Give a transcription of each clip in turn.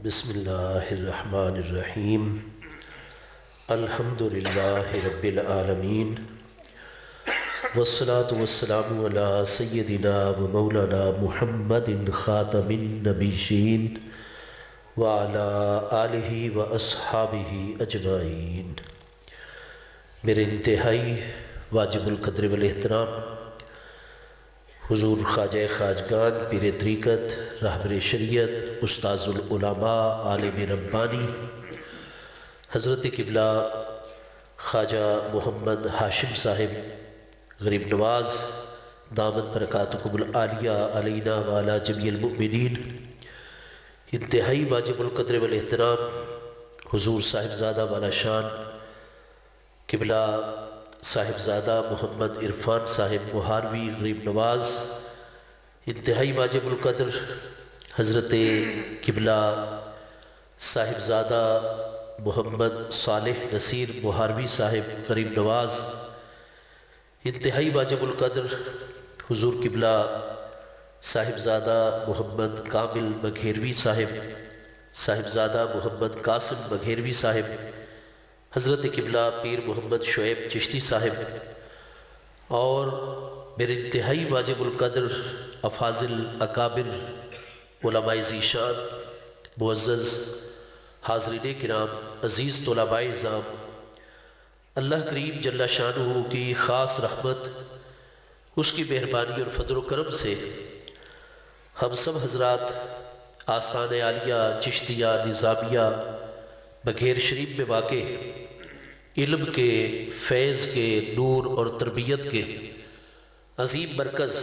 بسم اللہ الرحمن الرحیم الحمد للہ رب العالمین والصلاة والسلام علی سیدنا و مولانا محمد خاتم النبیین وعلی آلہ و اصحابہ اجمعین۔ میرے انتہائی واجب القدر والاحترام حضور خواجہ خواجگان پیر طریقت رہبر شریعت استاذ العلماء عالم ربانی حضرت قبلہ خواجہ محمد ہاشم صاحب غریب نواز دامت برکاتکم العالیہ علینا وعلی جمیع المؤمنین، انتہائی واجب القدر والاحترام حضور صاحبزادہ والا شان قبلہ صاحبزادہ محمد عرفان صاحب مہاروی غریب نواز، انتہائی واجب القدر حضرت قبلہ صاحبزادہ محمد صالح نصیر مہاروی صاحب غریب نواز، انتہائی واجب القدر حضور قبلہ صاحبزادہ محمد کامل مگھیروی صاحب، صاحبزادہ محمد قاسم مگھیروی صاحب، حضرت قبلہ پیر محمد شعیب چشتی صاحب، اور میرے انتہائی واجب القدر افاضل اکابر علماء ذیشان معزز حاضرین کرام عزیز طلباء اعظام، اللہ کریم جل شانہ کی خاص رحمت اس کی مہربانی اور فضل و کرم سے ہم سب حضرات آستان عالیہ چشتیہ نظامیہ بگھیر شریف میں واقع علم کے فیض کے نور اور تربیت کے عظیم مرکز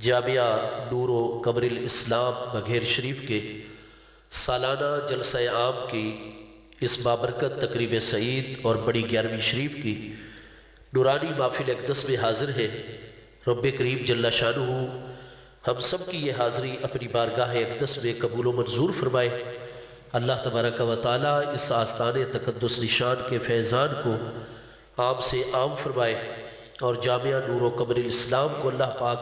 جامعہ نور و قمر الاسلام بگھیر شریف کے سالانہ جلسہ عام کی اس بابرکت تقریب سعید اور بڑی 11ویں شریف کی نورانی محفل اقدس میں حاضر ہے۔ رب کریم جل شانہ ہم سب کی یہ حاضری اپنی بارگاہ اقدس میں قبول و منظور فرمائے۔ اللہ تبارک و تعالیٰ اس آستان تقدس نشان کے فیضان کو عام سے عام فرمائے، اور جامعہ نور و قمر الاسلام کو اللہ پاک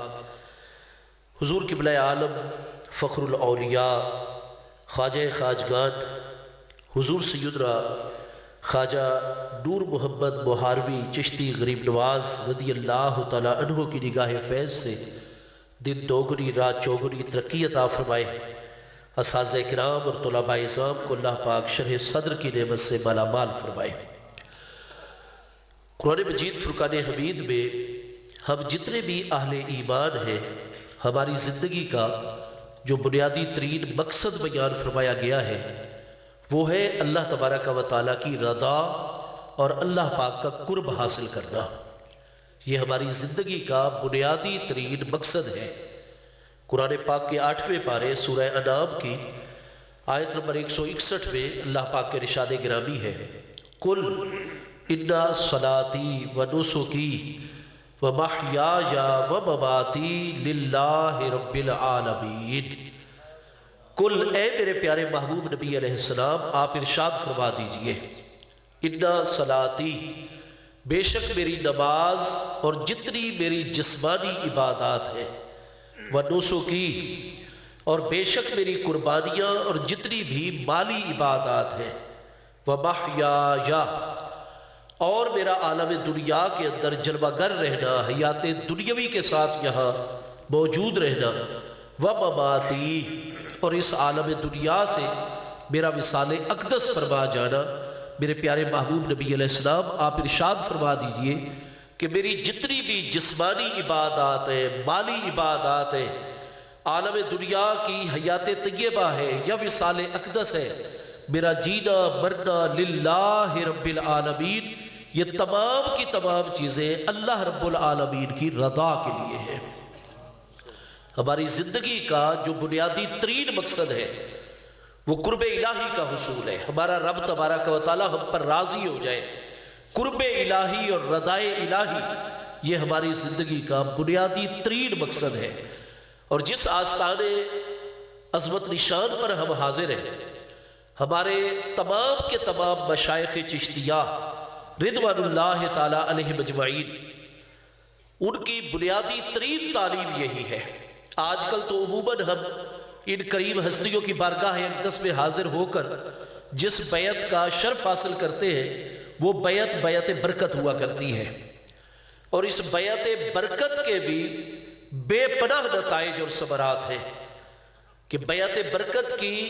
حضور قبلہ عالم فخر الاولیاء خواجہ خواجگان حضور سیدنا خواجہ نور محمد مہاروی چشتی غریب نواز رضی اللہ تعالیٰ عنہ کی نگاہ فیض سے دن دوگنی رات چوگنی ترقی عطا فرمائے۔ اساتذہ کرام اور طلباء اعظام کو اللہ پاک شرح صدر کی نعمت سے مالا مال فرمائے۔ قرآن مجید فرقان حمید میں ہم جتنے بھی اہل ایمان ہیں، ہماری زندگی کا جو بنیادی ترین مقصد بیان فرمایا گیا ہے وہ ہے اللہ تبارک و تعالیٰ کی رضا اور اللہ پاک کا قرب حاصل کرنا۔ یہ ہماری زندگی کا بنیادی ترین مقصد ہے۔ قرآن پاک کے 8ویں پارے سورہ انعام کی آیت نمبر 161 میں اللہ پاک کے ارشاد گرامی ہے، قُلْ اِنَّ صَلَاتِي وَنُسُكِي وَمَحْيَايَ وَمَمَاتِي لِلَّهِ رَبِّ الْعَالَمِينَ۔ قُلْ، اے میرے پیارے محبوب نبی علیہ السلام آپ ارشاد فرما دیجئے، اِنَّ صَلَاتِي، بے شک میری نماز اور جتنی میری جسمانی عبادات ہیں، وَنُسُكِي، اور بے شک میری قربانیاں اور جتنی بھی مالی عبادات ہیں، وَمَحْيَايَ، اور میرا عالم دنیا کے اندر جلوہ گر رہنا، حیات دنیاوی کے ساتھ یہاں موجود رہنا، وَمَمَاتِي، اور اس عالم دنیا سے میرا وصال اقدس فرما جانا۔ میرے پیارے محبوب نبی علیہ السلام آپ ارشاد فرما دیجئے کہ میری جتنی بھی جسمانی عبادات ہیں، مالی عبادات ہیں، عالم دنیا کی حیات طیبہ ہے یا وصال اقدس ہے، میرا جینا مرنا للہ رب العالمین، یہ تمام کی تمام چیزیں اللہ رب العالمین کی رضا کے لیے ہیں۔ ہماری زندگی کا جو بنیادی ترین مقصد ہے وہ قرب الہی کا حصول ہے، ہمارا رب تبارک و تعالیٰ ہم پر راضی ہو جائے۔ قرب الہی اور رضائے الہی یہ ہماری زندگی کا بنیادی ترین مقصد ہے، اور جس آستان عظمت نشان پر ہم حاضر ہیں، ہمارے تمام کے تمام مشائخ چشتیہ رضوان اللہ تعالیٰ علیہ مجمعین، ان کی بنیادی ترین تعلیم یہی ہے۔ آج کل تو عموماً ہم ان کریم ہستیوں کی بارگاہ اقدس میں حاضر ہو کر جس بیعت کا شرف حاصل کرتے ہیں وہ بیعت برکت ہوا کرتی ہے، اور اس بیعت برکت کے بھی بے پناہ نتائج اور ثمرات ہیں کہ بیعت برکت کی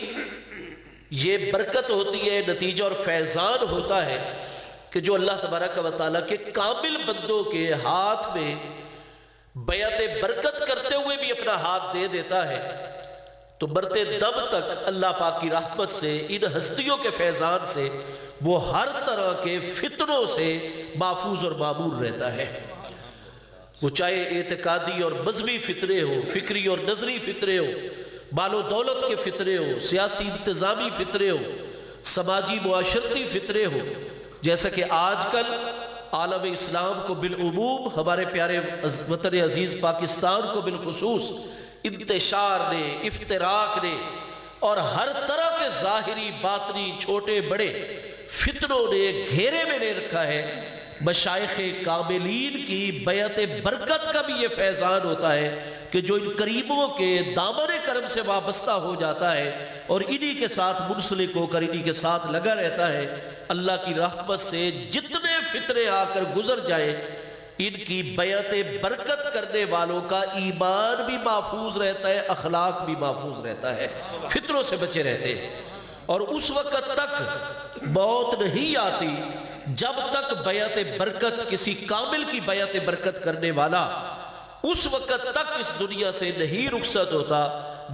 یہ برکت ہوتی ہے، نتیجہ اور فیضان ہوتا ہے کہ جو اللہ تبارک و تعالیٰ کے کامل بندوں کے ہاتھ میں بیعت برکت کرتے ہوئے بھی اپنا ہاتھ دے دیتا ہے تو مرتے دم تک اللہ پاک کی رحمت سے ان ہستیوں کے فیضان سے وہ ہر طرح کے فتنوں سے محفوظ اور معمور رہتا ہے، وہ چاہے اعتقادی اور مذہبی فتنے ہو، فکری اور نظری فتنے ہو، مال و دولت کے فتنے ہو، سیاسی انتظامی فتنے ہو، سماجی معاشرتی فتنے ہو، جیسا کہ آج کل عالم اسلام کو بالعموم، ہمارے پیارے وطن عزیز پاکستان کو بالخصوص انتشار نے، افتراق نے اور ہر طرح کے ظاہری باطنی چھوٹے بڑے فتنوں نے گھیرے میں لے رکھا ہے، مشائخ کاملین کی بیعت برکت کا بھی یہ فیضان ہوتا ہے کہ جو ان کریموں کے دامن کرم سے وابستہ ہو جاتا ہے اور انہی کے ساتھ منسلک ہو کر انہی کے ساتھ لگا رہتا ہے، اللہ کی رحمت سے جتنے فتنے آ کر گزر جائیں ان کی بیعت برکت کرنے والوں کا ایمان بھی محفوظ رہتا ہے، اخلاق بھی محفوظ رہتا ہے، فتنوں سے بچے رہتے ہیں، اور اس وقت تک موت نہیں آتی جب تک بیعت برکت کسی کامل کی بیعت برکت کرنے والا اس وقت تک اس دنیا سے نہیں رخصت ہوتا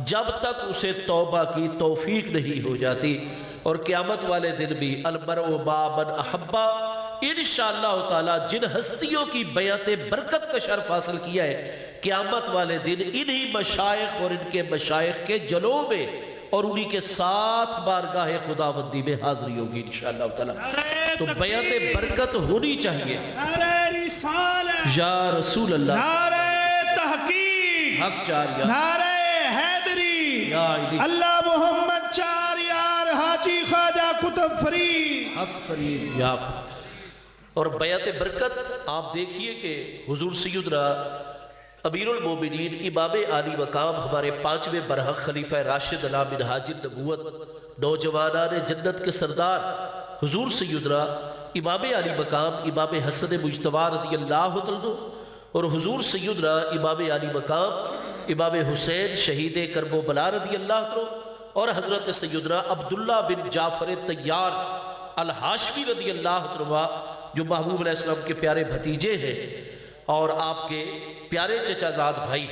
جب تک اسے توبہ کی توفیق نہیں ہو جاتی، اور قیامت والے دن بھی المرء مع من احبا، انشاءاللہ تعالی جن ہستیوں کی بیعت برکت کا شرف حاصل کیا ہے قیامت والے دن انہی مشائخ اور ان کے مشائخ کے جلوں میں اور انہی کے ساتھ بارگاہ خداوندی میں حاضری ہوگی انشاءاللہ تعالی۔ تو بیعت برکت ہونی چاہیے۔ نعرہ رسالت، یا رسول اللہ، نعرہ تحقیق، حق چاریہ، نعرہ حیدری، یا علی، اللہ محمد چاریار، حاجی خواجہ قطب فرید، حق فرید، یا فرید۔ اور بیعت برکت آپ دیکھیے کہ حضور سیدنا امیر المومنین امام عالی مقام ہمارے 5ویں برحق خلیفہ راشد علی منہاج النبوت، نوجوانان جنت کے سردار حضور سیدنا امام عالی مقام امام حسن مجتبی رضی اللہ عنہ اور حضور سیدنا امام عالی مقام امام حسین شہید کرب و بلا رضی اللہ عنہ اور حضرت سیدنا عبداللہ بن جعفر طیار الہاشمی رضی اللہ عنہ جو محبوب علیہ السلام کے پیارے بھتیجے ہیں، اور آپ کے پیارے چچا زاد بھائی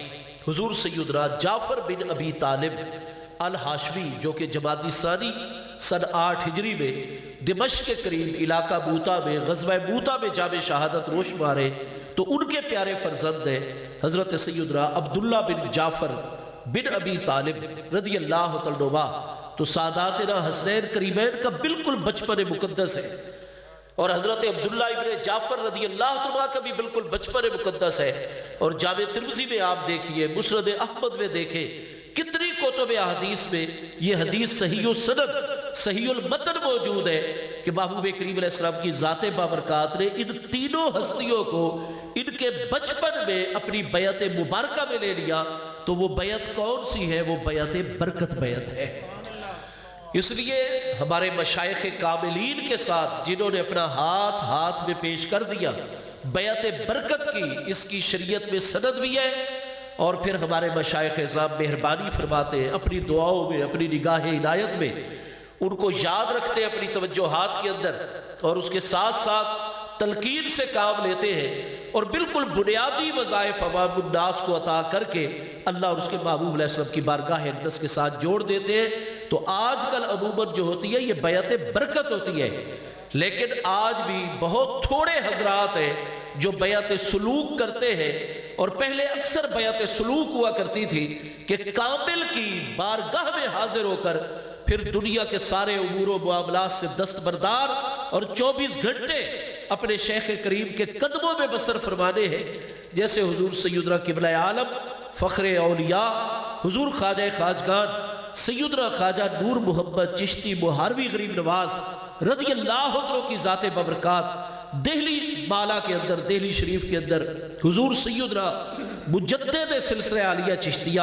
حضور سیدنا جعفر بن ابی طالب الہاشمی جو کہ جمادی ثانی سن 8 ہجری میں دمشق کے قریب علاقہ موتا میں غزوہ موتا میں جام شہادت روش مارے، تو ان کے پیارے فرزند ہیں حضرت سیدنا عبداللہ بن جعفر بن ابی طالب رضی اللہ عنہ۔ تو ساداتنا حسنین کریمین کا بالکل بچپن مقدس ہے، اور حضرت عبداللہ ابن جعفر رضی اللہ عنہ کا بھی بالکل بچپن مقدس ہے، اور جامع ترمذی میں آپ دیکھیے، مسند احمد میں دیکھیں، کتنی کتب احادیث میں یہ حدیث صحیح السند صحیح المتن موجود ہے کہ محبوب کریم علیہ السلام کی ذات بابرکات نے ان تینوں ہستیوں کو ان کے بچپن میں اپنی بیعت مبارکہ میں لے لیا۔ تو وہ بیعت کون سی ہے؟ وہ بیعت برکت بیعت ہے۔ اس لیے ہمارے مشائخ کاملین کے ساتھ جنہوں نے اپنا ہاتھ میں پیش کر دیا بیعت برکت کی، اس کی شریعت میں سند بھی ہے، اور پھر ہمارے مشائخ صاحب مہربانی فرماتے ہیں اپنی دعاؤں میں، اپنی نگاہ عنایت میں ان کو یاد رکھتے ہیں اپنی توجہات کے اندر، اور اس کے ساتھ ساتھ تلقین سے کام لیتے ہیں، اور بالکل بنیادی وظائف عوام الناس کو عطا کر کے اللہ اور اس کے محبوب علیہ السلام کی بارگاہ اقدس کے ساتھ جوڑ دیتے ہیں۔ تو آج کل عموماً جو ہوتی ہے یہ بیعت برکت ہوتی ہے، لیکن آج بھی بہت تھوڑے حضرات ہیں جو بیعت سلوک کرتے ہیں، اور پہلے اکثر بیعت سلوک ہوا کرتی تھی کہ کامل کی بارگاہ میں حاضر ہو کر پھر دنیا کے سارے امور و معاملات سے دستبردار اور 24 گھنٹے اپنے شیخ کریم کے قدموں میں بسر فرمانے ہیں، جیسے حضور سیدنا قبلہ عالم فخر اولیاء حضور خواجہ خواجگان سیدنا خواجہ نور محمد چشتی مہاروی غریب نواز رضی اللہ عنہ کی ذات بابرکات دہلی بالا کے اندر، دہلی شریف کے اندر حضور سیدنا مجدد سلسلہ عالیہ چشتیہ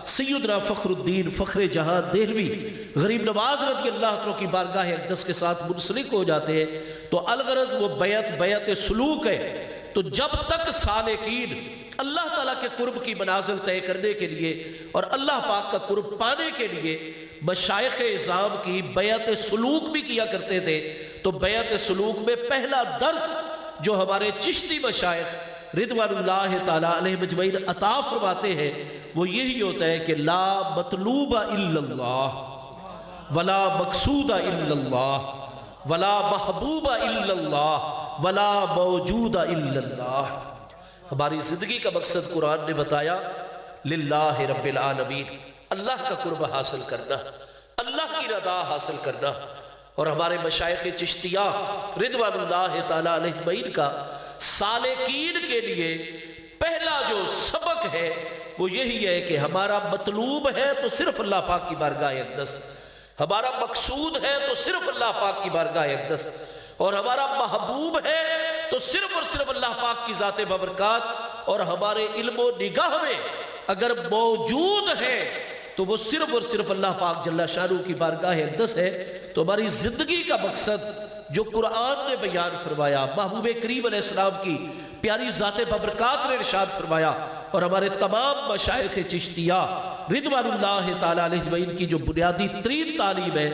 سیدنا فخر الدین فخر جہاں دہلوی غریب نواز رضی اللہ عنہ کی بارگاہ اقدس کے ساتھ منسلک ہو جاتے ہیں تو الغرض وہ بیعت سلوک ہے۔ تو جب تک سالکین اللہ تعالیٰ کے قرب کی منازل طے کرنے کے لیے اور اللہ پاک کا قرب پانے کے لیے مشائخ اعظام کی بیعت سلوک بھی کیا کرتے تھے، تو بیعت سلوک میں پہلا درس جو ہمارے چشتی مشائخ رضوان اللہ تعالیٰ علیہ مجمعین عطا فرماتے ہیں وہ یہی ہوتا ہے کہ لا مطلوب الا اللہ ولا مقصود الا اللہ ولا محبوب الا اللہ ولا موجود الا اللہ۔ ہماری زندگی کا مقصد قرآن نے بتایا للہ رب العالمین، اللہ کا قرب حاصل کرنا، اللہ کی رضا حاصل کرنا۔ اور ہمارے مشائخ چشتیہ رضوان اللہ تعالیٰ علیہ مجمعین کا سالکین کے لیے پہلا جو سبق ہے وہ یہی ہے کہ ہمارا مطلوب ہے تو صرف اللہ پاک کی بارگاہ اقدس، ہمارا مقصود ہے تو صرف اللہ پاک کی بارگاہ اقدس، اور ہمارا محبوب ہے تو صرف اور صرف اللہ پاک کی ذات بابرکات، اور ہمارے علم و نگاہ میں اگر موجود ہے تو وہ صرف اور صرف اللہ پاک جل شانہ کی بارگاہ اقدس ہے۔ تو ہماری زندگی کا مقصد جو قرآن نے بیان فرمایا، محبوب کریم علیہ السلام کی پیاری ذات بابرکات نے ارشاد فرمایا، اور ہمارے تمام مشائخ چشتیہ رضوان اللہ تعالیٰ علیہ اجمعین کی جو بنیادی ترین تعلیم ہے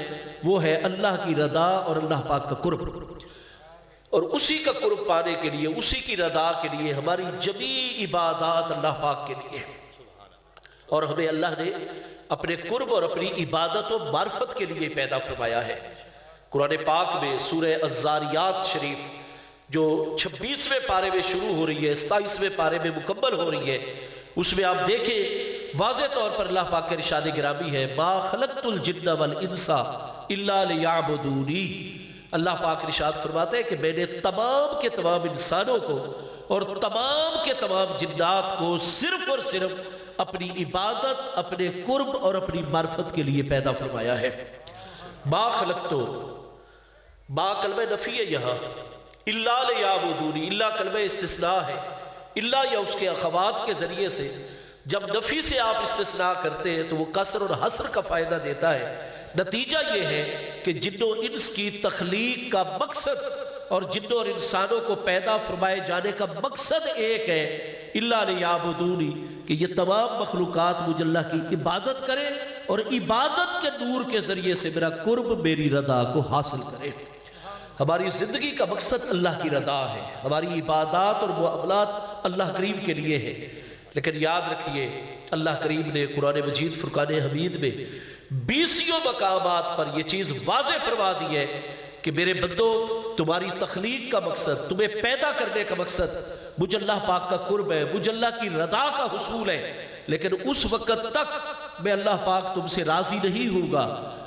وہ ہے اللہ کی رضا اور اللہ پاک کا قرب، اور اسی کا قرب پانے کے لیے، اسی کی رضا کے لیے ہماری جمیع عبادات اللہ پاک کے لیے، اور ہمیں اللہ نے اپنے قرب اور اپنی عبادت و معرفت کے لیے پیدا فرمایا ہے۔ قرآن پاک میں سورہ الزاریات شریف جو 26ویں پارے میں شروع ہو رہی ہے، 27ویں پارے میں مکمل ہو رہی ہے، اس میں آپ دیکھیں واضح طور پر اللہ پاک کا ارشاد گرامی ہے ما خلقت الجن والانس الا لیعبدونی۔ اللہ پاک ارشاد فرماتے ہیں کہ میں نے تمام کے تمام انسانوں کو اور تمام کے تمام جنات کو صرف اور صرف اپنی عبادت، اپنے قرب اور اپنی معرفت کے لیے پیدا فرمایا ہے۔ ما خلقتو، ما کلمہ نفی ہے یہاں، الا لیعبدونی، الا کلمہ استثناء ہے، الا یا اس کے اخوات کے ذریعے سے جب نفی سے آپ استثناء کرتے ہیں تو وہ قصر اور حصر کا فائدہ دیتا ہے۔ نتیجہ یہ ہے کہ جن و انس کی تخلیق کا مقصد اور جنوں اور انسانوں کو پیدا فرمائے جانے کا مقصد ایک ہے، الا لیعبدونی، کہ یہ تمام مخلوقات مجھ اللہ کی عبادت کریں اور عبادت کے نور کے ذریعے سے میرا قرب، میری رضا کو حاصل کریں۔ ہماری زندگی کا مقصد اللہ کی رضا ہے، ہماری عبادات اور معاملات اللہ کریم کے لیے ہے، لیکن یاد رکھیے اللہ کریم نے قرآن مجید فرقان حمید میں 20 مقامات پر یہ چیز واضح فرما دی ہے کہ میرے بندو، تمہاری تخلیق کا مقصد، تمہیں پیدا کرنے کا مقصد مجھ اللہ پاک کا قرب ہے، مجھ اللہ کی رضا کا حصول ہے، لیکن اس وقت تک میں اللہ پاک تم سے راضی نہیں ہوں گا،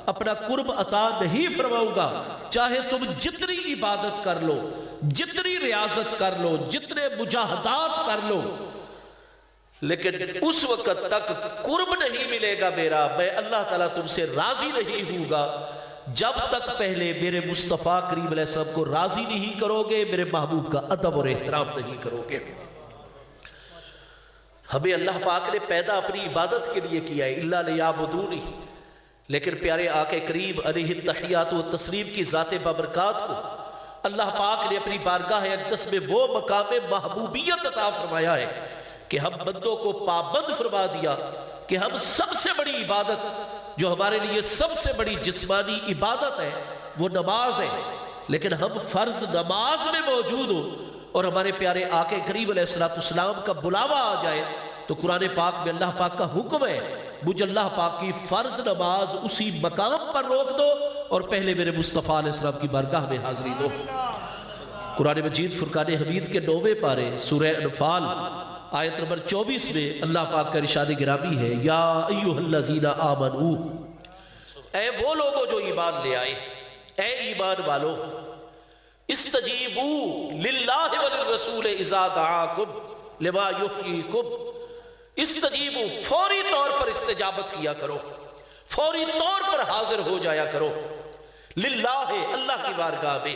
اپنا قرب عطا نہیں فرماؤں گا، چاہے تم جتنی عبادت کر لو، جتنی ریاضت کر لو، جتنے مجاہدات کر لو، لیکن اس وقت تک قرب نہیں ملے گا میرا، میں اللہ تعالیٰ تم سے راضی نہیں ہوں گا جب تک پہلے میرے مصطفیٰ کریم علیہ السلام کو راضی نہیں کرو گے، میرے محبوب کا ادب اور احترام نہیں کرو گے۔ ہمیں اللہ پاک نے پیدا اپنی عبادت کے لیے کیا ہے، الا لیعبدونی، لیکن پیارے آقا کریم علیہ التحیات و تسلیم کی ذات بابرکات کو اللہ پاک نے اپنی بارگاہ اقدس میں وہ مقام محبوبیت عطا فرمایا ہے کہ ہم بندوں کو پابند فرما دیا کہ ہم سب سے بڑی عبادت، جو ہمارے لیے سب سے بڑی جسمانی عبادت ہے، وہ نماز ہے، لیکن ہم فرض نماز میں موجود ہو اور ہمارے پیارے آقا کریم علیہ السلام کا بلاوا آ جائے تو قرآن پاک میں اللہ پاک کا حکم ہے مجھ اللہ پاک کی فرض نماز اسی مقام پر روک دو اور پہلے میرے مصطفیٰ علیہ السلام کی بارگاہ میں حاضری دو۔ قرآن مجید فرقان حمید کے 9ویں پارے سورہ انفال آیت نمبر 24 میں اللہ پاک کا ارشاد گرامی ہے یا ایھا الذین آمنو، اے وہ لوگوں جو ایمان لے آئے، اے ایمان والو، استجیبوا للہ وللرسول اذا دعاکم لما یحییکم، استجیبوا، فوری طور پر استجابت کیا کرو، فوری طور پر حاضر ہو جایا کرو، للہ، اللہ کی بارگاہ میں،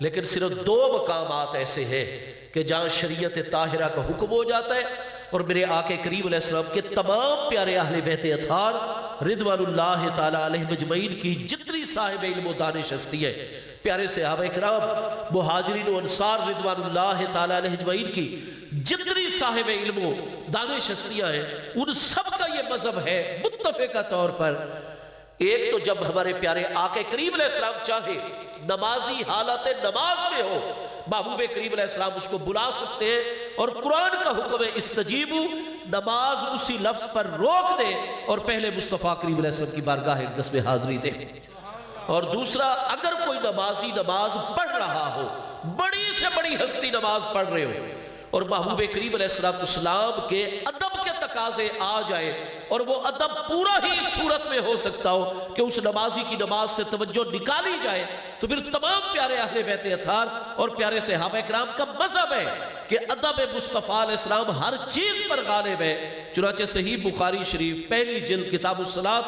لیکن صرف 2 مقامات ایسے ہیں کہ جہاں شریعت طاہرہ کا حکم ہو جاتا ہے اور میرے آقا کریم علیہ السلام کے تمام پیارے اہل بیت اطہار رضوان اللہ تعالی علیہ مجمعین کی جتنی صاحب علم و دانش ہستی ہے، پیارے صحابہ کرام مہاجرین و انصار رضوان اللہ تعالی علیہ مجمعین کی جتنی صاحب علم و دانش ہستیاں ہیں، ان سب کا یہ مذہب ہے متفقہ طور پر، ایک تو جب ہمارے پیارے آقا کریم علیہ السلام چاہے نمازی حالت نماز میں ہو، محبوب کریم علیہ السلام اس کو بلا سکتے ہیں، اور قرآن کا حکم ہے استجیبو، نماز اسی لفظ پر روک دے اور پہلے مصطفیٰ کریم علیہ السلام کی بارگاہ اقدس میں حاضری دے۔ اور دوسرا، اگر کوئی نمازی نماز پڑھ رہا ہو، بڑی سے بڑی ہستی نماز پڑھ رہے ہو، اور محبوب کریم علیہ السلام کے ادب کے تقاضے آ جائے، اور وہ ادب پورا ہی اس صورت میں ہو سکتا ہو کہ اس نمازی کی نماز سے توجہ نکالی جائے، تو پھر تمام پیارے اہل بیت اطہار اور پیارے صحابہ کرام کا مذہب ہے کہ ادب مصطفیٰ علیہ السلام ہر چیز پر غالب ہے۔ چنانچہ صحیح بخاری شریف پہلی جلد کتاب الصلاۃ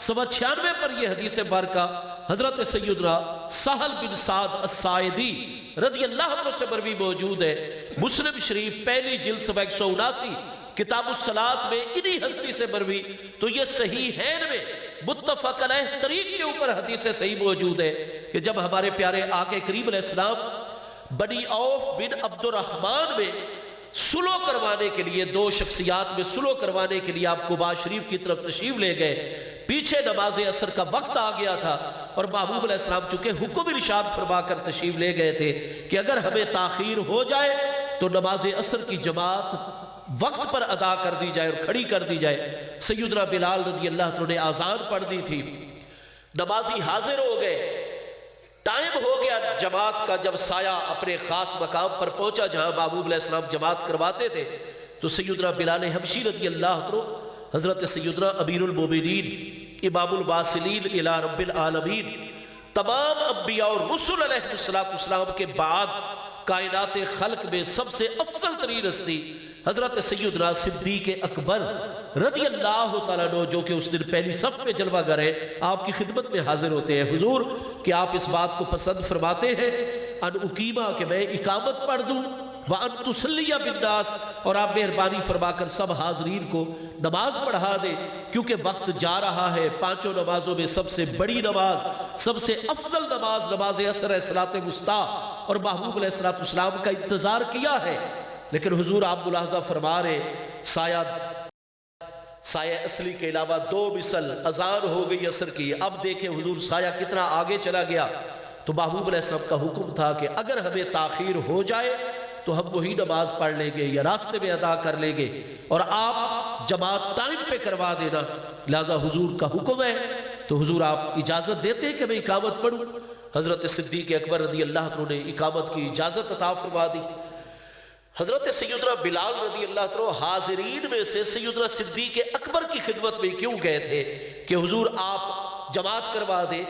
96 پر یہ حدیث مبارکہ حضرت سیدنا سہل بن سعد الساعدی رضی اللہ عنہ سے مروی موجود ہے۔ مسلم شریف پہلی جلد 179 کتاب الصلاۃ میں انہی ہستی سے مروی، تو یہ صحیحین میں متفق علیہ طریق کے اوپر حدیث صحیح موجود ہے کہ جب ہمارے پیارے آقا کریم علیہ السلام بنی عوف بن عبد الرحمن میں سلو کروانے کے لیے، 2 شخصیات میں سلو کروانے کے لیے آپ قباء شریف کی طرف تشریف لے گئے، پیچھے نماز عصر کا وقت آ گیا تھا، اور محبوب علیہ السلام چونکہ حکم ارشاد فرما کر تشریف لے گئے تھے کہ اگر ہمیں تاخیر ہو جائے تو نماز عصر کی جماعت وقت پر ادا کر دی جائے اور کھڑی کر دی جائے۔ سیدنا بلال رضی اللہ عنہ نے آذان پڑھ دی تھی، نمازی حاضر ہو گئے، ٹائم ہو گیا جماعت کا، جب سایہ اپنے خاص مقام پر پہنچا جہاں محبوب علیہ السلام جماعت کرواتے تھے، تو سیدنا بلال حبشی رضی اللہ عنہ حضرت سیدنا امیر المومنین امام الواصلین الی رب العالمین تمام انبیاء اور رسول علیہ السلام کے بعد کائنات خلق میں سب سے افضل ترین ہستی حضرت سیدنا صدیق اکبر رضی اللہ تعالیٰ عنہ، جو کہ اس دن پہلی صف میں جلوہ گر ہے، آپ کی خدمت میں حاضر ہوتے ہیں۔ حضور کہ آپ اس بات کو پسند فرماتے ہیں ان اقیمہ کہ میں اقامت پڑھ دوں، وَأَن تُصَلِّيَ بِالنَّاسِ، اور آپ مہربانی فرما کر سب حاضرین کو نماز پڑھا دے، کیونکہ وقت جا رہا ہے۔ 5 نمازوں میں سب سے بڑی نماز، سب سے افضل نماز، نماز عصر ہے، صلاۃ وسطیٰ، اور محبوب علیہ السلام کا انتظار کیا ہے، لیکن حضور آپ ملاحظہ فرما رہے سایہ اصلی کے علاوہ 2 مثل اذان ہو گئی عصر کی۔ اب دیکھیں حضور سایہ کتنا آگے چلا گیا، تو محبوب علیہ السلام کا حکم تھا کہ اگر ہمیں تاخیر ہو جائے تو ہم وہی نماز پڑھ لیں گے یا راستے میں ادا کر لیں گے، اور آپ جماعت ٹائم پہ کروا دینا، لہذا حضور کا حکم ہے، تو حضور آپ اجازت دیتے ہیں کہ میں اقامت پڑھوں؟ حضرت صدیق اکبر رضی اللہ عنہ نے اقامت کی اجازت عطا فرما دی۔ حضرت سیدنا بلال رضی اللہ عنہ حاضرین میں سے سیدنا صدیق اکبر کی خدمت میں کیوں گئے تھے کہ حضور آپ جماعت کروا دیں؟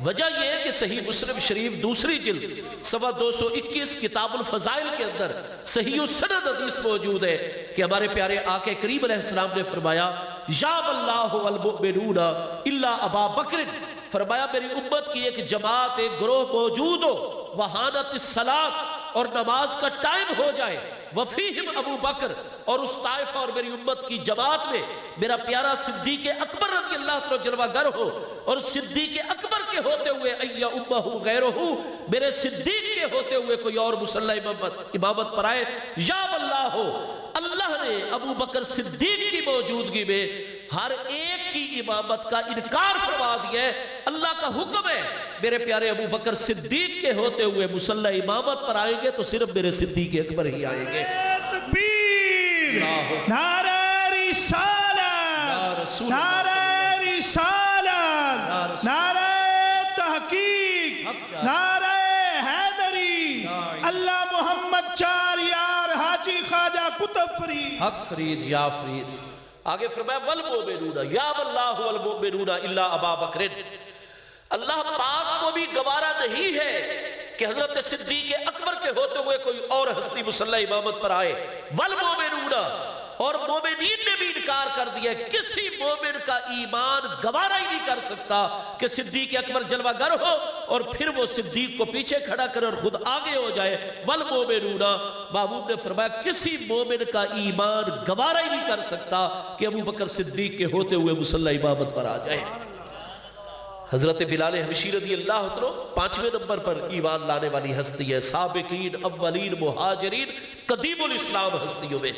وجہ یہ ہے کہ صحیح مسلم شریف دوسری جلد 221 کتاب الفضائل کے اندر صحیح السند حدیث موجود ہے کہ ہمارے پیارے آقا کریم علیہ السلام نے فرمایا یاب اللہ والمؤمنون الا ابا بکر، فرمایا میری امت کی ایک جماعت، ایک گروہ موجود ہو، وحانت الصلاۃ، اور نماز کا ٹائم ہو جائے، وفیہم ابو بکر، اور اس طائفہ اور میری امت کی جماعت میں میرا پیارا صدیق اکبر رضی اللہ عنہ جلوہ گر ہو، اور صدیق اکبر کے ہوتے ہوئے ایا امہ غیرہ، میرے صدیق کے ہوتے ہوئے کوئی اور مسلح امامت پر آئے، یا اللہ ہو، اللہ نے ابو بکر صدیق کی موجودگی میں ہر ایک کی امامت کا انکار فرما دیا ہے۔ اللہ کا حکم ہے میرے پیارے ابو بکر صدیق کے ہوتے ہوئے مسلح امامت پر آئیں گے تو صرف میرے صدیق اکبر ہی آئیں گے۔ تکبیر، نعرہ رسالت، نعرہ رسالت، نعرہ تحقیق، نعرہ حیدری، اللہ محمد 4 یار حاجی خواجہ قطب فرید، حق فرید یا فرید۔ آگے فرمایا والمؤمنون یا اللہ والمؤمنون الا ابا بکر، اللہ پاک کو بھی گوارا نہیں ہے کہ حضرت صدیق اکبر کے ہوتے ہوئے کوئی اور ہستی مسلح امامت پر آئے، والمؤمنون، اور مومنین میں بھی انکار کر دیا ہے، کسی مومن کا ایمان گوارا ہی نہیں کر سکتا کہ صدیق اکبر جلوہ گر ہو اور پھر وہ صدیق کو پیچھے کھڑا کرے اور خود آگے ہو جائے۔ والمومنون، محبوب نے فرمایا کسی مومن کا ایمان گوارا ہی نہیں کر سکتا کہ ابو بکر صدیق کے ہوتے ہوئے مصلی امامت پر آ جائے۔ حضرت بلال حبشی رضی اللہ عنہ 5ویں نمبر پر ایمان لانے والی ہستی ہے، سابقین اولین مہاجرین قدیم الاسلام ہستیوں میں۔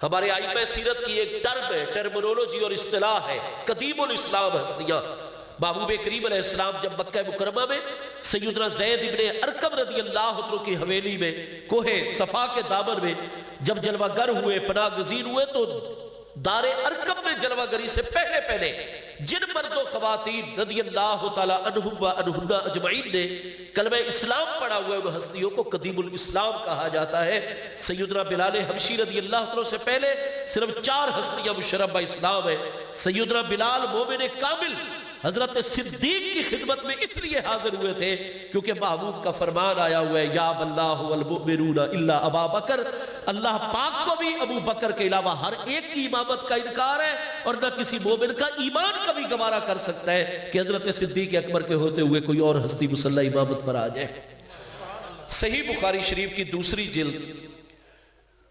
ہمارے ائمہ سیرت کی ایک ٹرم ہے، ٹرمنولوجی اور اصطلاح ہے، قدیم الاسلام ہستیاں۔ محبوب کریم علیہ السلام جب مکہ مکرمہ میں سیدنا زید ابن ارقم رضی اللہ عنہ کی حویلی میں کوہ صفا کے دامن میں جب جلوہ گر ہوئے، پناہ گزین ہوئے، تو دار ارقم میں جلوہ گری سے پہلے جن مرد و خواتین رضی اللہ تعالی عنہم و عنہن اجمعین نے کلمہ اسلام پڑھا ہوئے ان ہستیوں کو قدیم الاسلام کہا جاتا ہے۔ سیدنا بلال حبشی رضی اللہ عنہ سے پہلے صرف 4 ہستیاں مشرف اسلام ہے۔ سیدنا بلال مومن کامل حضرت صدیق کی خدمت میں اس لیے حاضر ہوئے تھے کیونکہ محبوب کا فرمان آیا ہوا ہے، یا اللہ والمؤمنون الا ابا بکر، اللہ پاک کو بھی ابو بکر کے علاوہ ہر ایک کی امامت کا انکار ہے اور نہ کسی مومن کا ایمان کبھی گوارا کر سکتا ہے کہ حضرت صدیق اکبر کے ہوتے ہوئے کوئی اور ہستی مصلی امامت پر آ جائے۔ صحیح بخاری شریف کی 2 جلد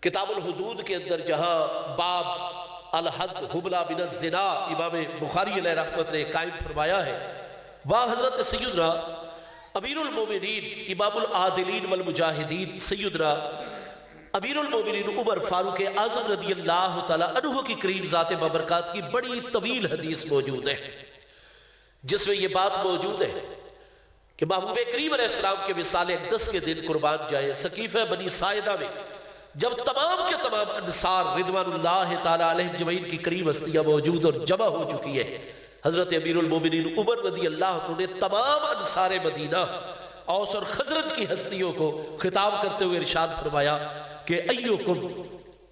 کتاب الحدود کے اندر جہاں باب الحد حبلہ من الزنا امام بخاری علیہ رحمت نے قائم فرمایا ہے، وہاں حضرت سیدنا امیر المومنین امام العادلین والمجاہدین سیدنا امیر المومنین عمر فاروق اعظم رضی اللہ تعالی عنہ کی کریم ذات بابرکات کی بڑی طویل حدیث موجود ہے جس میں یہ بات موجود ہے کہ محبوب کریم علیہ السلام کے وصال اقدس کے دن قربان جائے سقیفہ بنی ساعدہ میں جب تمام کے تمام انصار رضوان اللہ تعالی علیہم اجمعین کی کریم ہستیاں موجود اور جمع ہو چکی ہے، حضرت امیر المومنین عمر رضی اللہ عنہ نے تمام انصار مدینہ اوس اور خزرج کی ہستیوں کو خطاب کرتے ہوئے ارشاد فرمایا کہ ایوکم،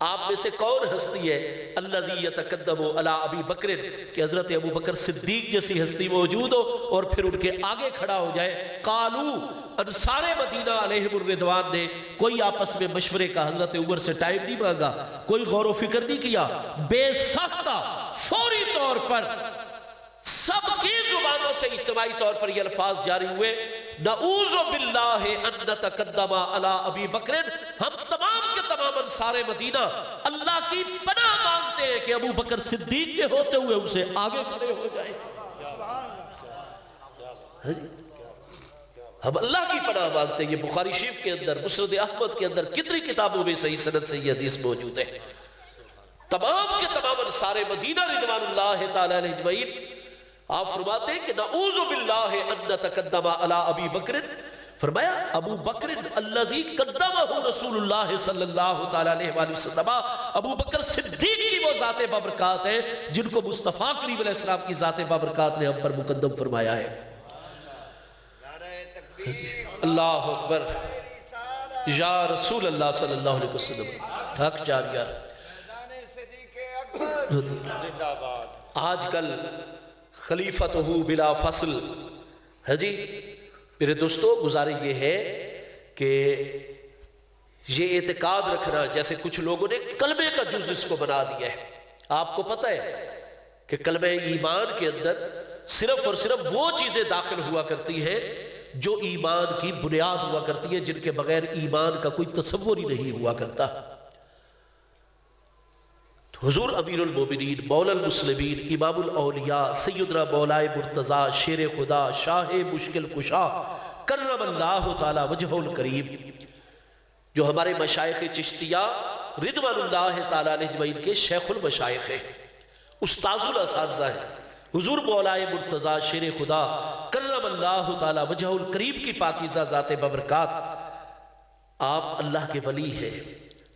آپ میں سے کون ہستی ہے الذی یتقدم علی ابی بکر، کہ حضرت ابو بکر صدیق جیسی ہستی موجود ہو اور پھر ان کے آگے کھڑا ہو جائے۔ قالو، انصار مدینہ علیہم الرضوان نے کوئی آپس میں مشورے کا حضرت عمر سے ٹائم نہیں مانگا، کوئی غور و فکر نہیں کیا، بے ساختہ فوری طور پر سب کی زبانوں سے اجتماعی طور پر یہ الفاظ جاری ہوئے، نعوذ باللہ ان نتقدم علی ابی بکر، ہم تمام کے تمام انصار مدینہ اللہ کی پناہ مانگتے ہیں کہ ابو بکر صدیق کے ہوتے ہوئے ان سے آگے کھڑے ہو جائیں۔ ہم اللہ کی پناہ مانگتے ہیں۔ یہ بخاری شریف کے اندر، مسند احمد کے اندر کتنی کتابوں میں صحیح سند سے یہ حدیث موجود ہے۔ تمام کے تمام انصار مدینہ رضوان اللہ تعالی علیہ اجمعین، آپ فرماتے ہیں کہ نعوذ باللہ ان نتقدم علی ابی بکر، فرمایا ابو بکر الذی قدمہ رسول اللہ صلی اللہ تعالی علیہ وآلہ وسلم، ابو بکر صدیق کی وہ ذات بابرکات ہے جن کو مصطفیٰ کریم علیہ السلام کی ذات بابرکات نے ہم پر مقدم فرمایا ہے۔ اللہ اکبر، یا رسول اللہ صلی اللہ علیہ وسلم، تھک جان یار۔ آج کل خلیفتہ بلا فصل ہے جی، میرے دوستو گزارش یہ ہے کہ یہ اعتقاد رکھنا، جیسے کچھ لوگوں نے کلمے کا جز اس کو بنا دیا ہے۔ آپ کو پتہ ہے کہ کلمہ ایمان کے اندر صرف اور صرف وہ چیزیں داخل ہوا کرتی ہیں جو ایمان کی بنیاد ہوا کرتی ہے، جن کے بغیر ایمان کا کوئی تصور ہی نہیں ہوا کرتا۔ حضور امیر المومنین مولا المسلمین امام الاولیاء سیدنا مولائے مرتضیٰ شیر خدا شاہ مشکل کشا کرم اللہ تعالی وجہ الکریم، جو ہمارے مشائخ چشتیہ رضوان اللہ تعالی علیہ اجمعین کے شیخ المشائخ ہیں، استاذ الاساتذہ ہیں، حضور مولائے مرتضیٰ شیر خدا کرم اللہ تعالی وجہ الکریم کی پاکیزہ ذات بابرکات، آپ اللہ کے ولی ہیں،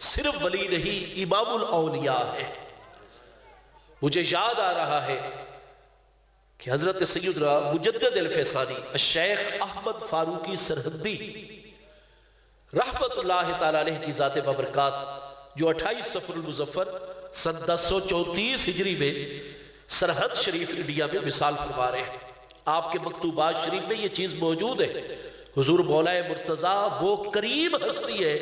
صرف ولی نہیں امام الاولیاء ہے۔ مجھے یاد آ رہا ہے کہ حضرت سیدنا مجدد الفیصانی الشیخ احمد فاروقی سرہندی رحمت اللہ تعالی علیہ کی ذات بابرکات، جو 28 صفر المظفر سن 1034 ہجری میں سرحد شریف انڈیا میں مثال فرما رہے ہیں۔ آپ کے مکتوبات شریف میں یہ چیز موجود ہے۔ حضور مولا مرتضیٰ وہ کریم ہستی ہے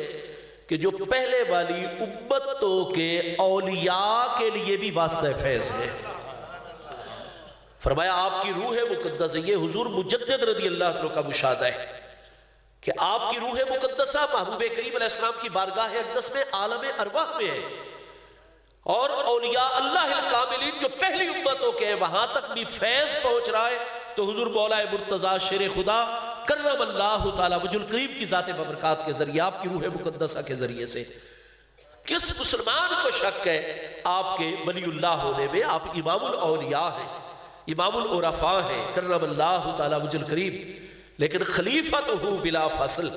کہ جو پہلے والی امتوں کے اولیاء کے لیے بھی واسطہ فیض ہے۔ فرمایا آپ کی روح مقدس ہے، یہ حضور مجدد رضی اللہ عنہ کا مشاہدہ ہے کہ آپ کی روح مقدسہ محبوب کریم علیہ السلام کی بارگاہ اقدس میں عالم ارواح میں ہے، اور اولیاء اللہ الکاملین جو پہلی امتوں کے ہیں وہاں تک بھی فیض پہنچ رہا ہے۔ تو حضور مولا مرتضیٰ شیر خدا کرم اللہ تعالیٰ وجہ الکریم کی ذات بابرکات کے ذریعے، آپ کی روح مقدسہ کے ذریعے سے کس مسلمان کو شک ہے آپ کے ولی اللہ ہونے میں؟ آپ امام الاولیاء ہیں، امام العرفاء ہیں کرم اللہ تعالیٰ وجہ الکریم، لیکن خلیفہ تو ہوں بلا فاصل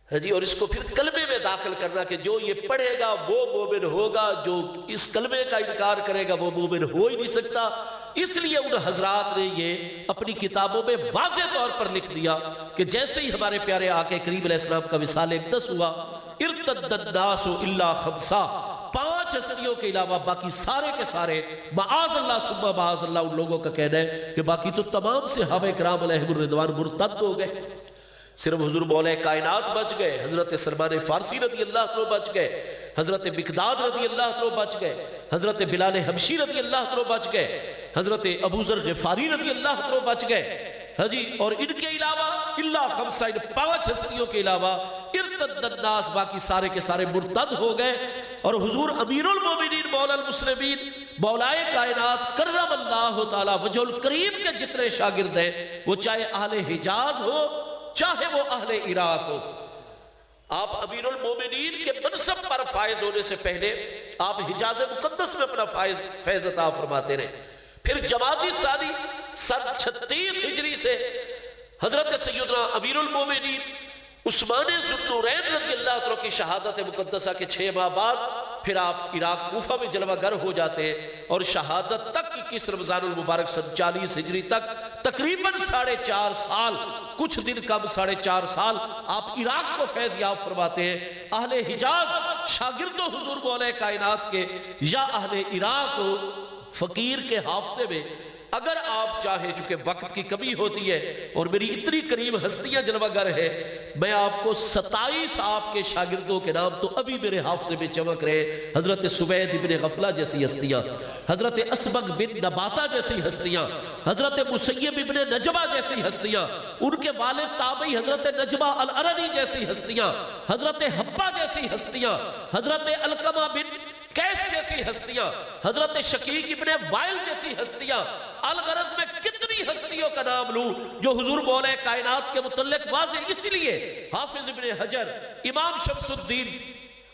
جی۔ اور اس کو پھر کلمے میں داخل کرنا کہ جو یہ پڑھے گا وہ مومن ہوگا، جو اس کلمے کا انکار کرے گا وہ مومن ہو ہی نہیں سکتا۔ اس لیے ان حضرات نے یہ اپنی کتابوں میں واضح طور پر لکھ دیا کہ جیسے ہی ہمارے پیارے آقا کریم علیہ السلام کا وصال اقدس ہوا، ارتد الناس الا خمسہ، 5 ہستیوں کے علاوہ باقی سارے کے سارے، معاذ اللہ ثم معاذ اللہ، ان لوگوں کا کہنا ہے کہ باقی تو تمام صحابہ کرام علیہم الرضوان مرتد ہو گئے، صرف حضور مولا کائنات بچ گئے، حضرت سلمان فارسی رضی اللہ عنہ بچ گئے، حضرت مقداد رضی اللہ عنہ بچ گئے، حضرت بلال حبشی رضی اللہ عنہ بچ گئے، حضرت ابو ذر غفاری رضی اللہ عنہ بچ گئے، ہاں جی۔ اور ان کے علاوہ اللہ خمسہ، ان 5 ہستیوں کے علاوہ ارتد الناس، باقی سارے کے سارے مرتد ہو گئے۔ اور حضور امیر المومنین مولا المسلمین مولائے کائنات کرم اللہ تعالی وجہ الکریم کے جتنے شاگرد ہیں، وہ چاہے اہل حجاز ہو چاہے وہ اہل عراق ہو، آپ امیر المومنین کے منصب پر فائز ہونے سے پہلے آپ حجاز مقدس میں اپنا فیض عطا فرماتے رہے۔ پھر جمادی ثانی سن 36 ہجری سے حضرت سیدنا امیر المومنین عثمان ذوالنورین رضی اللہ عنہ کی شہادت مقدسہ کے 6 ماہ بعد پھر آپ عراق کوفہ میں جلوہ گر ہو جاتے ہیں، اور شہادت تک 21 رمضان المبارک سن 40 ہجری تک تقریباً 4.5 سال، کچھ دن کم 4.5 سال آپ عراق کو فیض یاب فرماتے ہیں۔ اہل حجاز شاگرد و حضور مولا کائنات کے، یا اہل عراق فقیر کے حافظے میں، اگر آپ چاہیں، چونکہ وقت کی کمی ہوتی ہے اور میری اتنی قریب ہستیاں جلوہ گر ہے، میں آپ کو 27 آپ کے شاگردوں کے نام تو ابھی میرے حافظے میں چمک رہے۔ حضرت سوید بن غفلہ جیسی ہستیاں، حضرت اسبغ بن نباتہ جیسی ہستیاں، حضرت مسیب بن نجبہ جیسی ہستیاں، ان کے والد تابعی حضرت نجبہ الارنی جیسی ہستیاں، حضرت حبہ جیسی ہستیاں، حضرت علقمہ بن کیس جیسی ہستیاں، حضرت شقیق ابن وائل جیسی ہستیاں، الغرض میں کتنی ہستیوں کا نام لوں جو حضور مولا کائنات کے متعلق واضح، اسی لیے حافظ ابن حجر، امام شمس الدین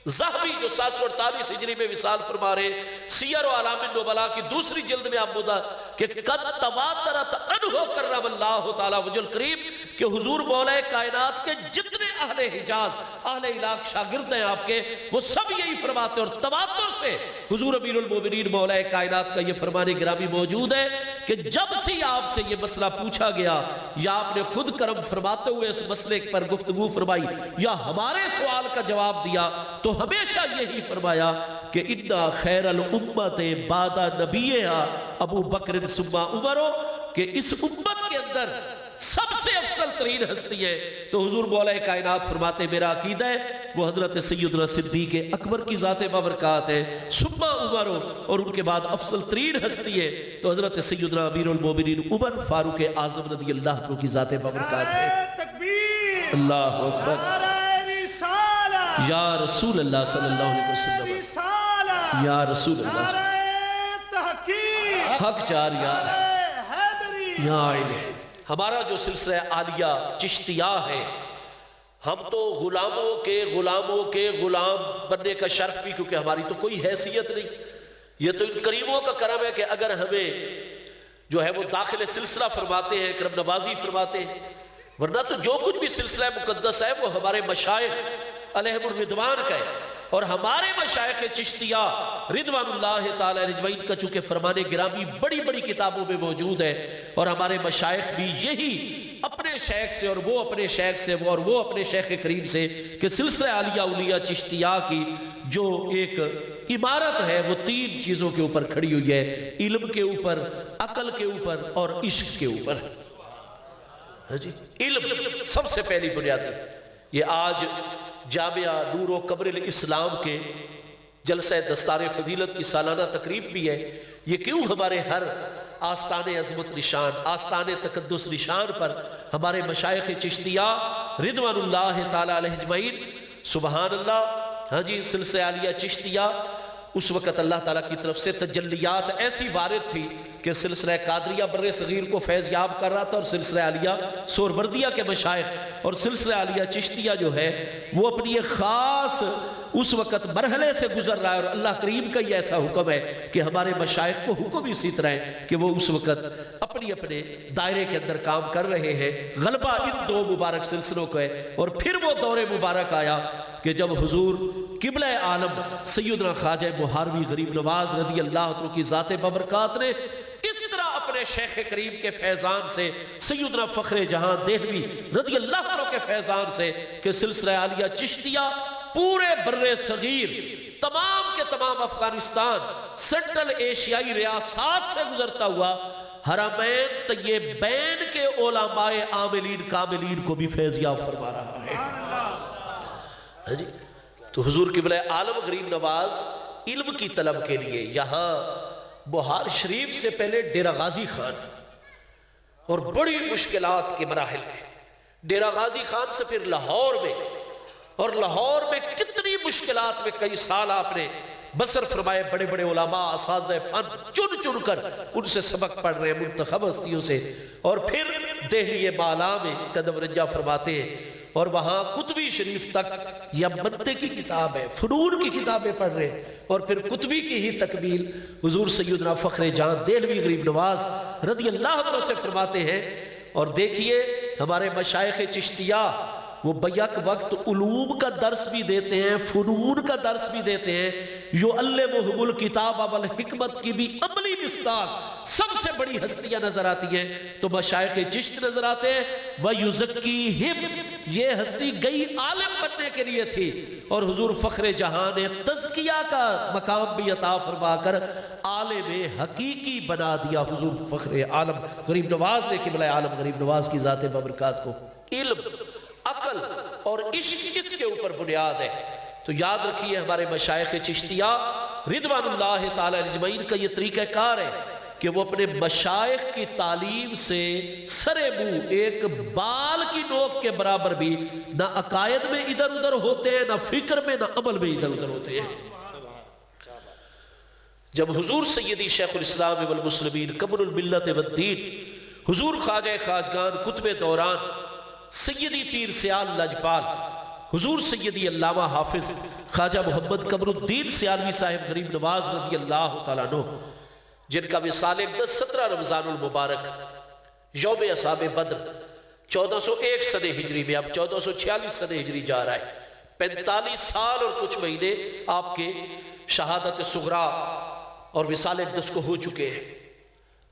ذہبی جو 748 ہجری میں وصال فرما رہے، سیر و اعلام النبلاء کی 2 جلد میں آپ بتا کہ قد تواترت عنہ کرم اللہ تعالی وجہ الکریم، کہ حضور مولا کائنات کے جتنے اہل حجاز، اہل عراق شاگرد ہیں آپ کے، وہ سب یہی فرماتے ہیں، اور تواتر سے حضور امیر المومنین مولا کائنات کا یہ فرمان گرامی موجود ہے کہ جب سے آپ سے یہ مسئلہ پوچھا گیا، یا آپ نے خود کرم فرماتے ہوئے اس مسئلے پر گفتگو فرمائی، یا ہمارے سوال کا جواب دیا، تو ہمیشہ یہی فرمایا کہ اِنَّا خَيْرَ الْأُمَّةِ بَعْدَ نَبِيِّهَا ابو بکر ثم عمر، کہ اس امت کے اندر سب سے افضل ترین ہستی ہے تو حضور مولا کائنات فرماتے میرا عقیدہ ہے وہ حضرت سیدنا صدیق اکبر کی ذات بابرکات ہے، ثم عمر، اور ان کے بعد افضل ترین ہستی ہے تو حضرت سیدنا امیر المومنین عمر فاروق اعظم رضی اللہ عنہ کی ذات بابرکات ہے۔ تکبیر، اللہ اکبر، یا رسول اللہ صلی اللہ علیہ وسلم، یا رسول اللہ، حق جاریہ، یا علیہ۔ ہمارا جو سلسلہ عالیہ چشتیہ ہے، ہم تو غلاموں کے غلام بننے کا شرف بھی، کیونکہ ہماری تو کوئی حیثیت نہیں، یہ تو ان کریموں کا کرم ہے کہ اگر ہمیں جو ہے وہ داخل سلسلہ فرماتے ہیں، کرم نوازی فرماتے ہیں، ورنہ تو جو کچھ بھی سلسلہ مقدس ہے وہ ہمارے مشائخ علیہم الرضوان کا ہے، اور ہمارے مشائخ چشتیہ رضوان اللہ تعالی اجمعین کا چونکہ فرمان گرامی بڑی بڑی کتابوں میں موجود ہے، اور ہمارے مشائخ بھی یہی اپنے شیخ سے اور وہ اپنے شیخ سے اور وہ اپنے شیخ کریم سے کہ سلسلہ عالیہ اولیاء چشتیہ کی جو ایک عمارت ہے وہ 3 چیزوں کے اوپر کھڑی ہوئی ہے، علم کے اوپر، عقل کے اوپر اور عشق کے اوپر۔ علم سب سے پہلی بنیادی، یہ آج جامعہ نور و قمر الاسلام کے جلسہ دستار فضیلت کی سالانہ تقریب بھی ہے. یہ کیوں ہمارے ہر آستان عظمت نشان، آستان تقدس نشان پر ہمارے مشائخ چشتیہ رضوان اللہ تعالی علیہ اجمعین، سبحان اللہ، ہاں جی، سلسلہ عالیہ چشتیہ، اس وقت اللہ تعالیٰ کی طرف سے تجلیات ایسی وارد تھی کہ سلسلہ قادریہ بر صغیر کو فیض یاب کر رہا تھا، اور سلسلہ عالیہ سہروردیہ کے مشائخ اور سلسلہ عالیہ چشتیہ جو ہے وہ اپنی ایک خاص اس وقت مرحلے سے گزر رہا ہے. اور اللہ کریم کا یہ ایسا حکم ہے کہ ہمارے مشائخ کو حکم اسی طرح ہے کہ وہ اس وقت اپنی اپنے دائرے کے اندر کام کر رہے ہیں. غلبہ ان دو مبارک سلسلوں کو ہے. اور پھر وہ دور مبارک آیا کہ جب حضور قبلہ عالم سیدنا خواجہ بہاروی غریب نواز رضی اللہ عنہ کی ذات ببرکات نے اس طرح اپنے شیخ کریم کے فیضان سے، سیدنا فخر جہاں دہلوی رضی اللہ عنہ کے فیضان سے، کہ سلسلہ عالیہ چشتیہ پورے بر صغیر، تمام کے تمام افغانستان، سنٹرل ایشیائی ریاست سے گزرتا ہوا حرمین طیبین کے علماء عاملین کاملین کو بھی فیضیاب فرما رہا ہے. جی تو حضور قبلہ عالم غریب نواز علم کی طلب کے لیے یہاں بہار شریف سے پہلے ڈیرہ غازی خان اور بڑی مشکلات کے مراحل میں، ڈیرہ غازی خان سے پھر لاہور میں، اور لاہور میں کتنی مشکلات میں کئی سال آپ نے بسر فرمائے. بڑے بڑے علماء اساتذہ فن چن چن کر ان سے سبق پڑھ رہے ہیں منتخب ہستیوں سے. اور پھر دہلی بالا میں قدم رنجہ فرماتے ہیں، اور وہاں قطبی شریف تک یا منطق کی کتاب ہے، فنون کی کتابیں پڑھ رہے ہیں. اور پھر قطبی کی ہی تکمیل حضور سیدنا فخر جہاں دہلوی غریب نواز رضی اللہ عنہ سے فرماتے ہیں. اور دیکھیے ہمارے مشائخ چشتیہ وہ بیک وقت علوم کا درس بھی دیتے ہیں، فنون کا درس بھی دیتے ہیں. یعلمہم الکتاب والحکمت کی بھی عملی مصداق سب سے بڑی ہستیاں نظر آتی ہیں تو مشائخ چشت نظر آتے ہیں. وَيُزَكِّيهِمْ، یہ ہستی گئی عالم بننے کے لیے تھی، اور حضور فخر جہاں نے تزکیہ کا مقام بھی عطا فرما کر عالم حقیقی بنا دیا. حضور فخر عالم غریب نواز نے قبلہ عالم غریب نواز کی ذات ببرکات کو علم، عقل اور عشق اس کے اوپر بنیاد ہے. تو یاد رکھیے ہمارے مشائخ چشتیہ رضوان اللہ تعالی اجمعین کا یہ طریقہ کار ہے کہ وہ اپنے مشائخ کی تعلیم سے سرے منہ ایک بال کی نوک کے برابر بھی نہ عقائد میں ادھر ادھر ہوتے ہیں، نہ فکر میں، نہ عمل میں ادھر ادھر ہوتے ہیں. جب حضور سیدی شیخ الاسلام والمسلمین قمر الملت والدین حضور خواجہ خواجگان قطب دوران سیدی پیر سیال لجپال حضور سیدی علامہ حافظ خواجہ محمد قمر الدین سیالوی صاحب غریب نواز رضی اللہ تعالیٰ عنہ، جن کا وصال 17 رمضان المبارک یوم اصحاب بدر 1401 صدی ہجری میں، اب 1446 صدی ہجری جا رہا ہے، 45 سال اور کچھ مہینے آپ کے شہادت صغرا اور وصال اقدس کو ہو چکے ہیں.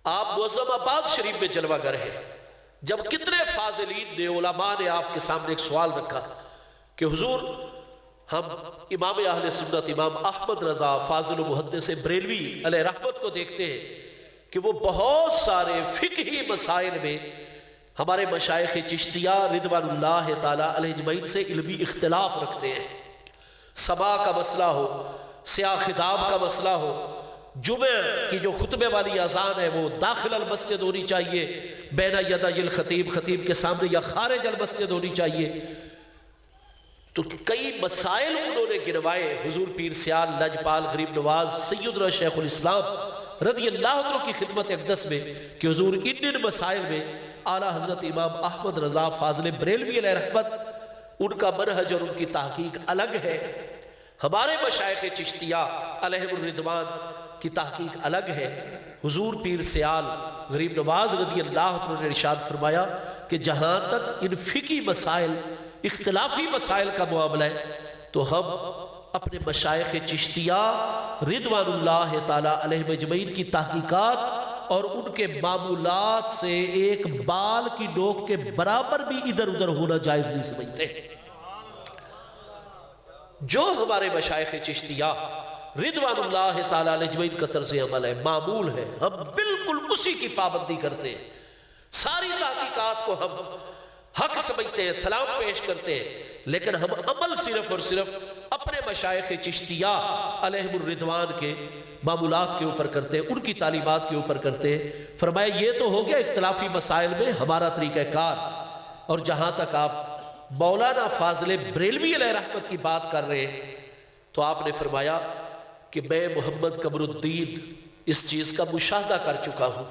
آپ معظم آباد شریف میں جلوہ گر ہیں. جب کتنے فاضلین نے، علماء نے آپ کے سامنے ایک سوال رکھا کہ حضور ہم امام اہل سنت امام احمد رضا فاضل و محدث بریلوی علیہ رحمت کو دیکھتے ہیں کہ وہ بہت سارے فقہی مسائل میں ہمارے مشائخ چشتیہ رضوان اللہ تعالی علیہ اجمعین سے علمی اختلاف رکھتے ہیں. سما کا مسئلہ ہو، سیاہ خطاب کا مسئلہ ہو، جمعہ کی جو خطبے والی اذان ہے وہ داخل المسجد ہونی چاہیے، بین یدی الخطیب، خطیب کے سامنے، یا خارج المسجد ہونی چاہیے. تو کئی مسائل انہوں نے گنوائے حضور پیر سیال لجپال غریب نواز سیدنا شیخ الاسلام رضی اللہ عنہ کی خدمت اقدس میں کہ حضور ان مسائل میں اعلیٰ حضرت امام احمد رضا فاضل بریلوی علیہ رحمت ان کا منہج اور ان کی تحقیق الگ ہے، ہمارے مشائخ چشتیہ علیہ الرضوان کی تحقیق الگ ہے. حضور پیر سیال غریب نواز رضی اللہ عنہ نے ارشاد فرمایا کہ جہاں تک ان فقہی مسائل، اختلافی مسائل کا معاملہ ہے تو ہم اپنے مشائخ چشتیہ رضوان اللہ تعالی علیہ اجمعین کی تحقیقات اور ان کے معمولات سے ایک بال کی نوک کے برابر بھی ادھر ادھر ہونا جائز نہیں سمجھتے. جو ہمارے مشائخ چشتیہ رضوان اللہ تعالی علیہ اجمعین کا طرز عمل ہے، معمول ہے، ہم بالکل اسی کی پابندی کرتے ہیں. ساری تحقیقات کو ہم حق سمجھتے ہیں، سلام پیش کرتے ہیں. لیکن ہم عمل صرف اور صرف اپنے مشائخ چشتیہ علیہم الرضوان کے معمولات کے اوپر کرتے ہیں، ان کی تعلیمات کے اوپر کرتے ہیں۔ فرمایا یہ تو ہو گیا اختلافی مسائل میں ہمارا طریقہ کار، اور جہاں تک آپ مولانا فاضل بریلوی علیہ رحمت کی بات کر رہے ہیں تو آپ نے فرمایا کہ میں محمد قمر الدین اس چیز کا مشاہدہ کر چکا ہوں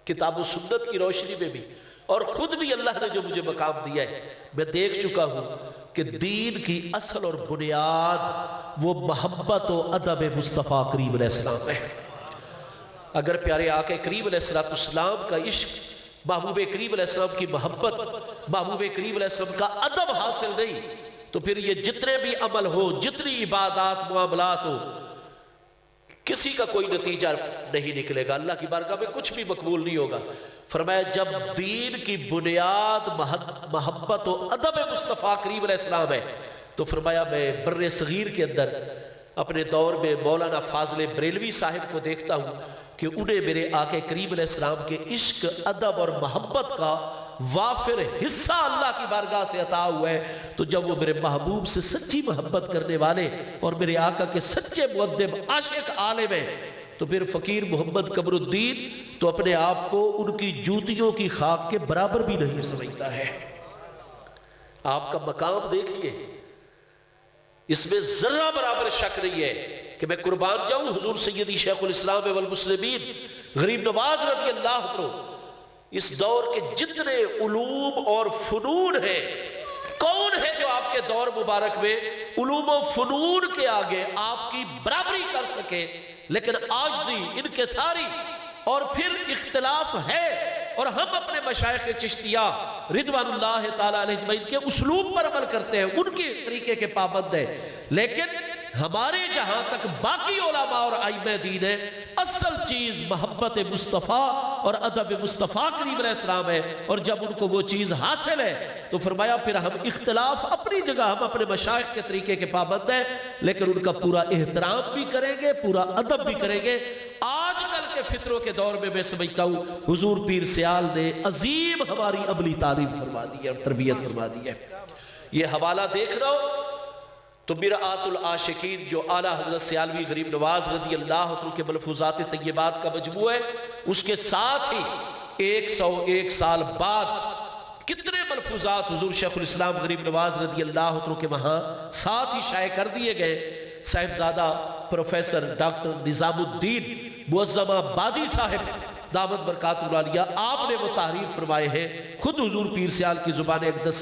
کتاب و سنت کی روشنی میں بھی، اور خود بھی اللہ نے جو مجھے مقام دیا ہے میں دیکھ چکا ہوں کہ دین کی اصل اور بنیاد وہ محبت و ادب مصطفیٰ کریم علیہ السلام ہے۔ اگر پیارے آقا کریم علیہ السلام کا عشق، محبوب کریم علیہ السلام کی محبت، محبوب کریم علیہ السلام کا ادب حاصل نہیں تو پھر یہ جتنے بھی عمل ہو، جتنی عبادات معاملات ہو، کسی کا کوئی نتیجہ نہیں نکلے گا، اللہ کی بارگاہ میں کچھ بھی مقبول نہیں ہوگا۔ فرمایا جب دین کی بنیاد محبت و ادب مصطفیٰ کریم علیہ السلام ہے تو فرمایا میں بر صغیر کے اندر اپنے دور میں مولانا فاضل بریلوی صاحب کو دیکھتا ہوں کہ انہیں میرے آقا کریم علیہ السلام کے عشق، ادب اور محبت کا وافر حصہ اللہ کی بارگاہ سے عطا ہوا ہے۔ تو جب وہ میرے محبوب سے سچی محبت کرنے والے اور میرے آقا کے سچے مؤدب عاشق عالم ہیں تو پھر فقیر محمد قمر الدین تو اپنے آپ کو ان کی جوتیوں کی خاک کے برابر بھی نہیں سمجھتا ہے۔ آپ کا مقام دیکھیے، اس میں ذرہ برابر شک نہیں ہے کہ میں قربان جاؤں حضور سیدی شیخ الاسلام والمسلمین غریب نواز رضی اللہ عنہ اس دور کے جتنے علوم اور فنون ہیں، کون ہے جو آپ کے دور مبارک میں علوم و فنون کے آگے آپ کی برابری کر سکے؟ لیکن عاجزی، انکساری اور پھر اختلاف ہے، اور ہم اپنے مشائخ چشتیہ رضوان اللہ تعالیٰ علیہ اجمعین کے اسلوب پر عمل کرتے ہیں، ان کے طریقے کے پابند ہیں، لیکن ہمارے جہاں تک باقی علماء اور ائمہ دین ہے، اصل چیز محبت مصطفیٰ اور ادب مصطفیٰ کریم علیہ السلام ہے، اور جب ان کو وہ چیز حاصل ہے تو فرمایا پھر ہم اختلاف اپنی جگہ، ہم اپنے مشائخ کے طریقے کے پابند ہیں، لیکن ان کا پورا احترام بھی کریں گے، پورا ادب بھی کریں گے۔ آج کل کے فطروں کے دور میں سمجھتا ہوں حضور پیر سیال نے عظیم ہماری عملی تعلیم فرما دی ہے اور تربیت فرما دی ہے۔ یہ حوالہ دیکھنا ہو تو مرآت العاشقین جو اعلیٰ حضرت سیالوی غریب نواز رضی اللہ عنہ کے ملفوظات طیبات کا مجموعہ ہے، اس کے ساتھ ہی 101 سال بعد کتنے ملفوظات حضور شیخ الاسلام غریب نواز رضی اللہ عنہ کے وہاں ساتھ ہی شائع کر دیے گئے۔ صاحبزادہ پروفیسر ڈاکٹر نظام الدین معظم آبادی صاحب دامت برکات العالیہ، آپ نے وہ تحریر فرمائے ہیں، خود حضور پیر سیال کی زبان اقدس